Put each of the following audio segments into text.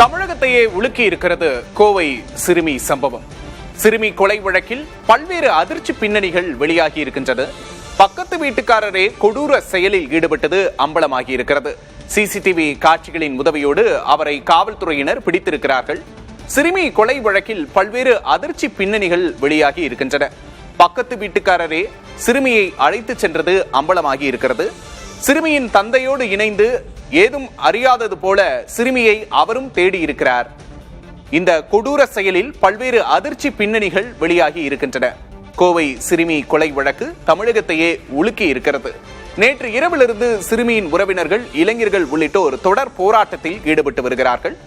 தமிழகத்தையே உலுக்கி இருக்கிறது கோவை சிறுமி சம்பவம். சிறுமி கொலை வழக்கில் பல்வேறு அதிர்ச்சி பின்னணிகள் வெளியாகி இருக்கின்றது. பக்கத்து வீட்டுக்காரரே கொடூர செயலில் ஈடுபட்டது அம்பலமாகி இருக்கிறது. சிசிடிவி காட்சிகளின் உதவியோடு அவரை காவல்துறையினர் பிடித்திருக்கிறார்கள். சிறுமி கொலை வழக்கில் பல்வேறு அதிர்ச்சி பின்னணிகள் வெளியாகி இருக்கின்றன. பக்கத்து வீட்டுக்காரரே சிறுமியை அழைத்து சென்றது அம்பலமாகி இருக்கிறது. சிறுமியின் தந்தையோடு இணைந்து ஏதும் அறியாதது போல சிறுமியை அவரும் தேடி இருக்கிறார். இந்த கொடூர செயலில் பல்வேறு அதிர்ச்சி பின்னணிகள் வெளியாகி இருக்கின்றன. கோவை சிறுமி கொலை வழக்கு தமிழகத்தையே உலுக்கி இருக்கிறது. நேற்று இரவிலிருந்து சிறுமியின் உறவினர்கள், இளைஞர்கள் உள்ளிட்டோர் தொடர் போராட்டத்தில் ஈடுபட்டு வருகிறார்கள்.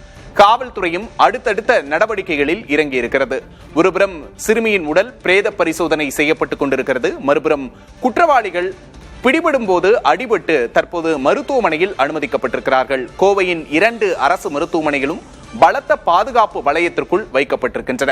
காவல்துறையும் அடுத்தடுத்த நடவடிக்கைகளில் இறங்கி இருக்கிறது. ஒருபுறம் சிறுமியின் உடல் பிரேத பரிசோதனை செய்யப்பட்டுக் கொண்டிருக்கிறது. மறுபுறம் குற்றவாளிகள் பிடிபடும் போது அடிபட்டு தற்போது மருத்துவமனையில் அனுமதிக்கப்பட்டிருக்கிறார்கள். கோவையின் 2 அரசு மருத்துவமனைகளும் பலத்த பாதுகாப்பு வளையத்திற்குள் வைக்கப்பட்டிருக்கின்றன.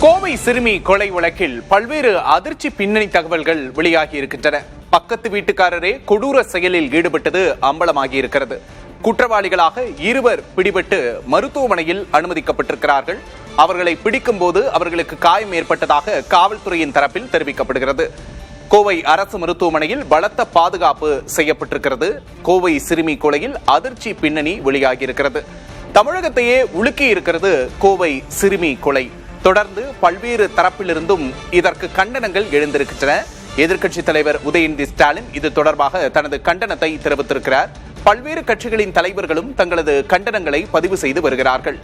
கோவை சிறுமி கொலை வழக்கில் பல்வேறு அதிர்ச்சி பின்னணி தகவல்கள் வெளியாகி இருக்கின்றன. பக்கத்து வீட்டுக்காரரே கொடூர செயலில் ஈடுபட்டது அம்பலமாகி இருக்கிறது. குற்றவாளிகளாக 2 பிடிபட்டு மருத்துவமனையில் அனுமதிக்கப்பட்டிருக்கிறார்கள். அவர்களை பிடிக்கும் போது அவர்களுக்கு காயம் ஏற்பட்டதாக காவல்துறையின் தரப்பில் தெரிவிக்கப்படுகிறது. கோவை அரசு மருத்துவமனையில் பலத்த பாதுகாப்பு செய்யப்பட்டிருக்கிறது. கோவை சிறுமி கொலையில் அதிர்ச்சி பின்னணி வெளியாகி இருக்கிறது. தமிழகத்தையே உலுக்கி இருக்கிறது கோவை சிறுமி கொலை. தொடர்ந்து பல்வேறு தரப்பிலிருந்தும் இதற்கு கண்டனங்கள் எழுந்திருக்கின்றன. எதிர்க்கட்சித் தலைவர் உதயநிதி ஸ்டாலின் இது தொடர்பாக தனது கண்டனத்தை தெரிவித்திருக்கிறார். பல்வேறு கட்சிகளின் தலைவர்களும் தங்களது கண்டனங்களை பதிவு செய்து வருகிறார்கள்.